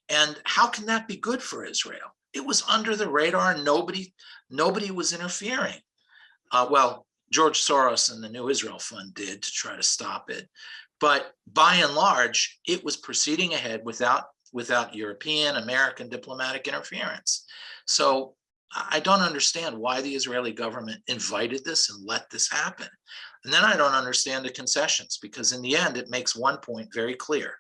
And how can that be good for Israel? It was under the radar and nobody was interfering. Well, George Soros and the New Israel Fund did to try to stop it. But by and large, it was proceeding ahead without European, American diplomatic interference. So I don't understand why the Israeli government invited this and let this happen. And then I don't understand the concessions, because in the end, it makes one point very clear,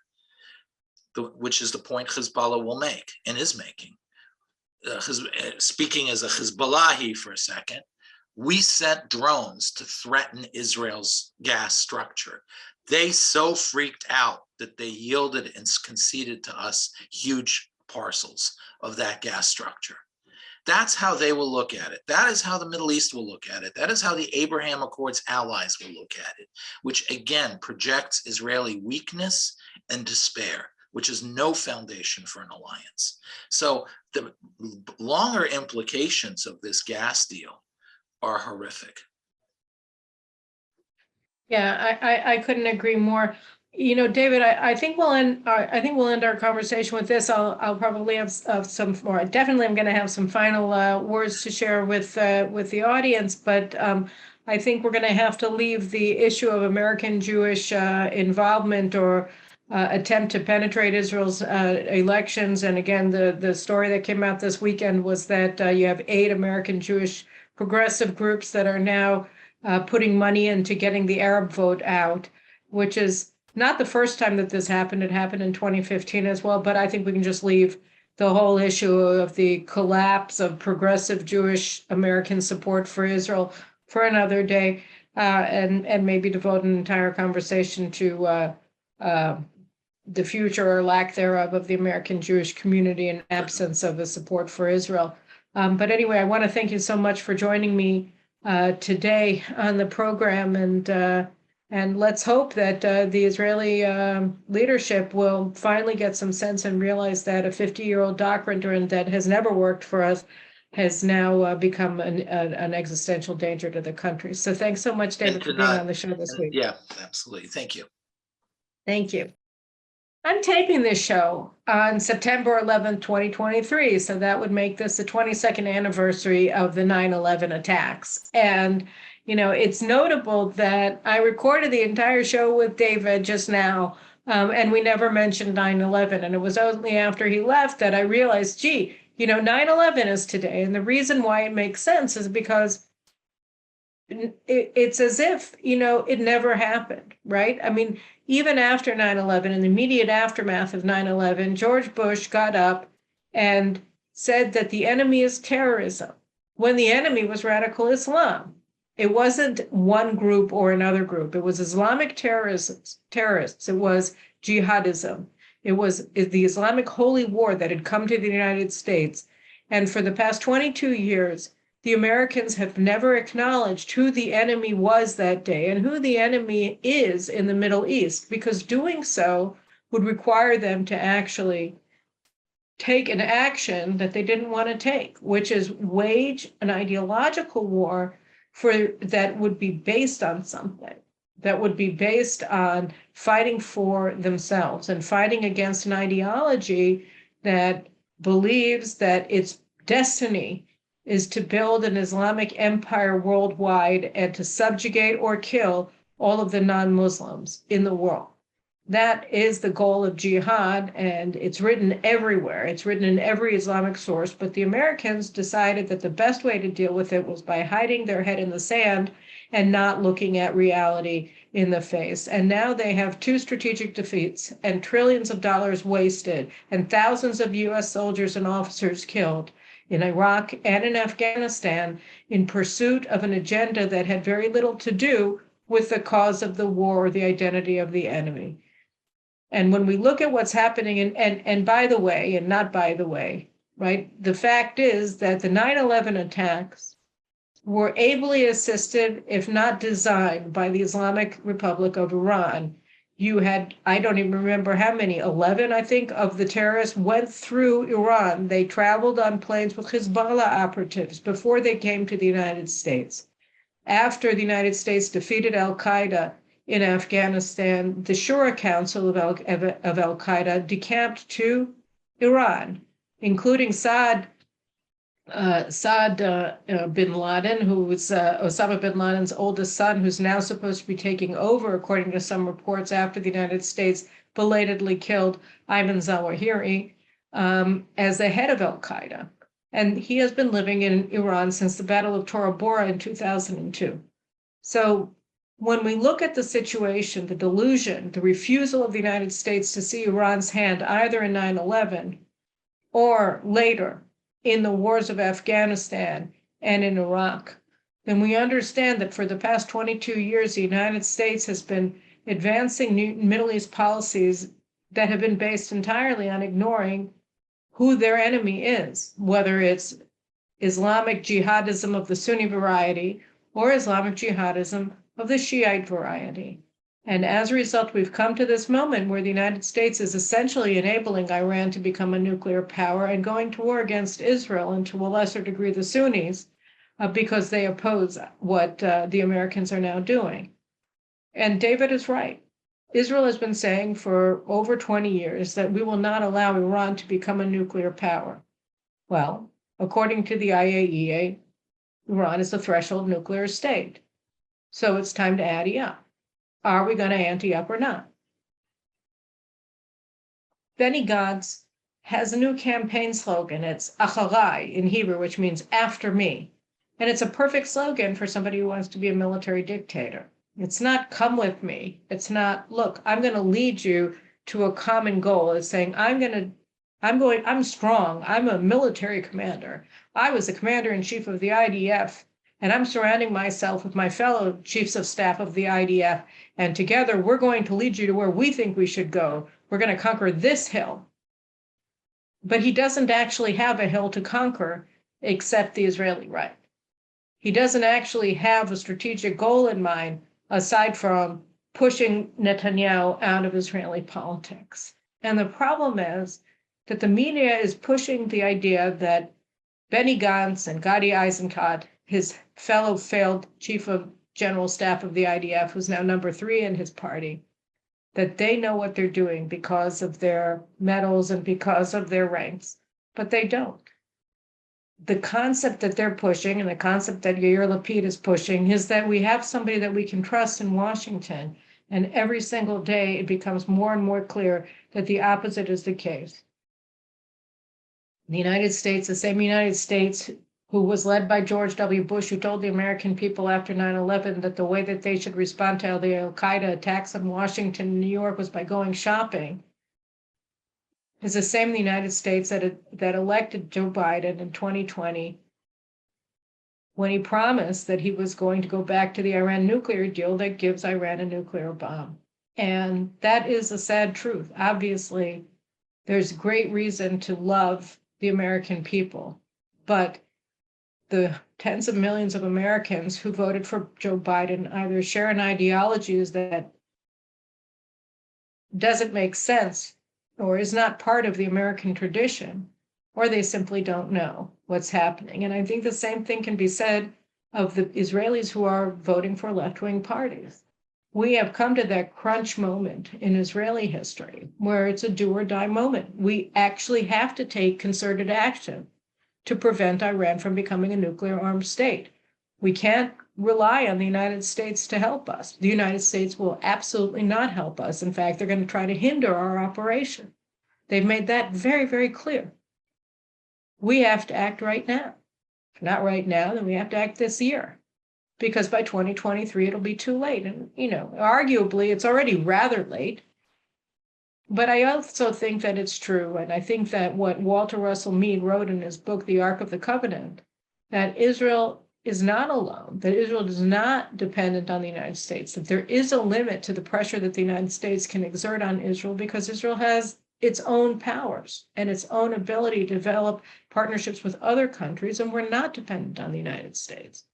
which is the point Hezbollah will make and is making. Speaking as a Hezbollahi for a second, we sent drones to threaten Israel's gas structure. They so freaked out that they yielded and conceded to us huge parcels of that gas structure. That's how they will look at it. That is how the Middle East will look at it. That is how the Abraham Accords allies will look at it, which again projects Israeli weakness and despair, which is no foundation for an alliance. So the longer implications of this gas deal are horrific. Yeah, I couldn't agree more. David, I think we'll end our conversation with this. I'll probably have some more. Definitely, I'm going to have some final words to share with the audience. But I think we're going to have to leave the issue of American Jewish involvement or attempt to penetrate Israel's elections. And again, the story that came out this weekend was that you have 8 American Jewish progressive groups that are now putting money into getting the Arab vote out, which is not the first time that this happened. It happened in 2015 as well, but I think we can just leave the whole issue of the collapse of progressive Jewish American support for Israel for another day, and maybe devote an entire conversation to the future or lack thereof of the American Jewish community in absence of a support for Israel. But anyway, I want to thank you so much for joining me today on the program, and let's hope that the Israeli leadership will finally get some sense and realize that a 50-year-old doctrine that has never worked for us has now become an existential danger to the country. So thanks so much, David, for being on the show this week. Yeah, absolutely. Thank you. Thank you. I'm taping this show on September 11th, 2023. So that would make this the 22nd anniversary of the 9/11 attacks. And it's notable that I recorded the entire show with David just now, and we never mentioned 9/11. And it was only after he left that I realized, 9/11 is today. And the reason why it makes sense is because it's as if, it never happened, right? I mean, even after 9/11, in the immediate aftermath of 9/11, George Bush got up and said that the enemy is terrorism, when the enemy was radical Islam. It wasn't one group or another group. It was Islamic terrorists. It was jihadism. It was the Islamic holy war that had come to the United States. And for the past 22 years, the Americans have never acknowledged who the enemy was that day and who the enemy is in the Middle East, because doing so would require them to actually take an action that they didn't want to take, which is wage an ideological war that would be based on something, that would be based on fighting for themselves and fighting against an ideology that believes that its destiny is to build an Islamic empire worldwide and to subjugate or kill all of the non-Muslims in the world. That is the goal of jihad, and it's written everywhere. It's written in every Islamic source, but the Americans decided that the best way to deal with it was by hiding their head in the sand and not looking at reality in the face. And now they have 2 strategic defeats and trillions of dollars wasted and thousands of US soldiers and officers killed in Iraq and in Afghanistan in pursuit of an agenda that had very little to do with the cause of the war or the identity of the enemy. And when we look at what's happening, and by the way, and not by the way, right, the fact is that the 9/11 attacks were ably assisted, if not designed, by the Islamic Republic of Iran. You had, I don't even remember how many, 11, I think, of the terrorists went through Iran. They traveled on planes with Hezbollah operatives before they came to the United States. After the United States defeated al-Qaeda in Afghanistan, the Shura Council of al-Qaeda decamped to Iran, including Saad bin Laden, who was Osama bin Laden's oldest son, who's now supposed to be taking over, according to some reports, after the United States belatedly killed Ayman Zawahiri as the head of al-Qaeda. And he has been living in Iran since the Battle of Tora Bora in 2002. So when we look at the situation, the delusion, the refusal of the United States to see Iran's hand either in 9/11 or later in the wars of Afghanistan and in Iraq, then we understand that for the past 22 years, the United States has been advancing Middle East policies that have been based entirely on ignoring who their enemy is, whether it's Islamic jihadism of the Sunni variety or Islamic jihadism of the Shiite variety. And as a result, we've come to this moment where the United States is essentially enabling Iran to become a nuclear power and going to war against Israel, and to a lesser degree the Sunnis, because they oppose what the Americans are now doing. And David is right. Israel has been saying for over 20 years that we will not allow Iran to become a nuclear power. Well, according to the IAEA, Iran is a threshold nuclear state. So it's time to ante up. Are we going to ante up or not? Benny Gantz has a new campaign slogan. It's Acharai in Hebrew, which means after me. And it's a perfect slogan for somebody who wants to be a military dictator. It's not come with me. It's not, look, I'm going to lead you to a common goal. It's saying, I'm strong. I'm a military commander. I was the commander in chief of the IDF, and I'm surrounding myself with my fellow chiefs of staff of the IDF. And together we're going to lead you to where we think we should go. We're going to conquer this hill. But he doesn't actually have a hill to conquer except the Israeli right. He doesn't actually have a strategic goal in mind aside from pushing Netanyahu out of Israeli politics. And the problem is that the media is pushing the idea that Benny Gantz and Gadi Eisenkot, his fellow failed chief of general staff of the IDF, who's now number 3 in his party, that they know what they're doing because of their medals and because of their ranks, but they don't. The concept that they're pushing and the concept that Yair Lapid is pushing is that we have somebody that we can trust in Washington. And every single day, it becomes more and more clear that the opposite is the case. The United States, the same United States who was led by George W. Bush, who told the American people after 9/11 that the way that they should respond to the al-Qaeda attacks on Washington and New York was by going shopping, is the same in the United States that elected Joe Biden in 2020 when he promised that he was going to go back to the Iran nuclear deal that gives Iran a nuclear bomb. And that is a sad truth. Obviously, there's great reason to love the American people, but the tens of millions of Americans who voted for Joe Biden either share an ideology that doesn't make sense or is not part of the American tradition, or they simply don't know what's happening. And I think the same thing can be said of the Israelis who are voting for left-wing parties. We have come to that crunch moment in Israeli history where it's a do or die moment. We actually have to take concerted action to prevent Iran from becoming a nuclear armed state. We can't rely on the United States to help us. The United States will absolutely not help us. In fact, they're going to try to hinder our operation. They've made that very, very clear. We have to act right now. If not right now, then we have to act this year, because by 2023, it'll be too late. And, arguably, it's already rather late. But I also think that it's true, and I think that what Walter Russell Mead wrote in his book, The Ark of the Covenant, that Israel is not alone, that Israel is not dependent on the United States, that there is a limit to the pressure that the United States can exert on Israel, because Israel has its own powers and its own ability to develop partnerships with other countries, and we're not dependent on the United States.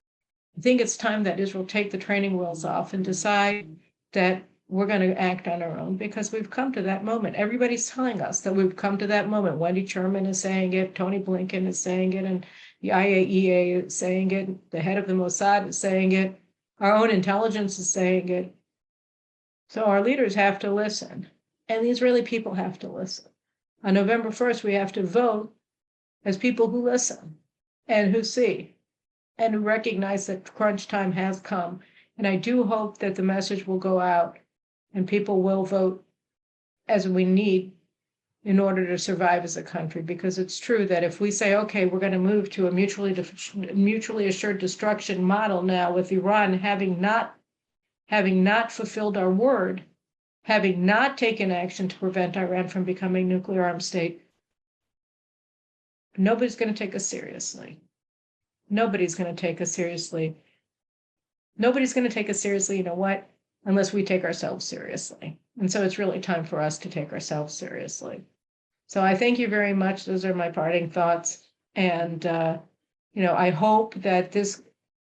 I think it's time that Israel take the training wheels off and decide that we're going to act on our own, because we've come to that moment. Everybody's telling us that we've come to that moment. Wendy Sherman is saying it, Tony Blinken is saying it, and the IAEA is saying it, the head of the Mossad is saying it, our own intelligence is saying it. So our leaders have to listen, and the Israeli people have to listen. On November 1st, we have to vote as people who listen and who see and who recognize that crunch time has come. And I do hope that the message will go out and people will vote as we need in order to survive as a country. Because it's true that if we say, okay, we're going to move to a mutually assured destruction model now, with Iran having not fulfilled our word, having not taken action to prevent Iran from becoming a nuclear armed state, nobody's going to take us seriously. Nobody's going to take us seriously. Nobody's going to take us seriously, unless we take ourselves seriously. And so it's really time for us to take ourselves seriously. So I thank you very much. Those are my parting thoughts. And, I hope that this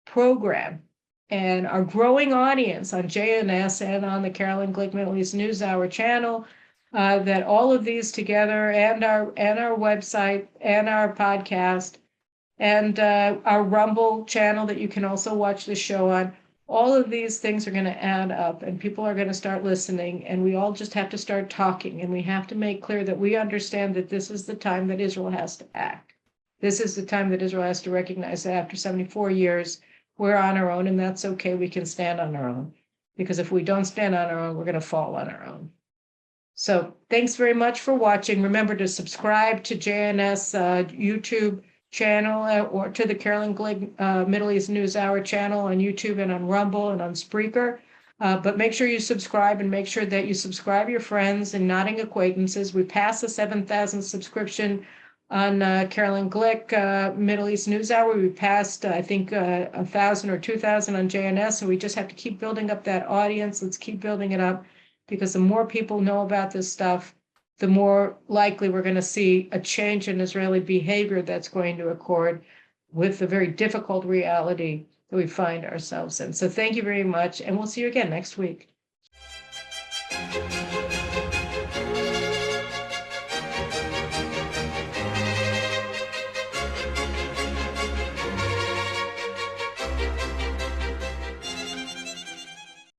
program and our growing audience on JNS and on the Carolyn Glick Middle East News Hour channel, that all of these together, and our website and our podcast and our Rumble channel that you can also watch the show on, all of these things are going to add up, and people are going to start listening, and we all just have to start talking, and we have to make clear that we understand that this is the time that Israel has to act. This is the time that Israel has to recognize that after 74 years, we're on our own, and that's okay. We can stand on our own, because if we don't stand on our own, we're going to fall on our own. So thanks very much for watching. Remember to subscribe to JNS YouTube channel, or to the Carolyn Glick Middle East News Hour channel on YouTube and on Rumble and on Spreaker. But make sure you subscribe, and make sure that you subscribe your friends and nodding acquaintances. We passed the 7,000 subscription on Carolyn Glick Middle East News Hour. We passed, I think, 1,000 or 2,000 on JNS. So we just have to keep building up that audience. Let's keep building it up, because the more people know about this stuff, the more likely we're going to see a change in Israeli behavior that's going to accord with the very difficult reality that we find ourselves in. So thank you very much, and we'll see you again next week.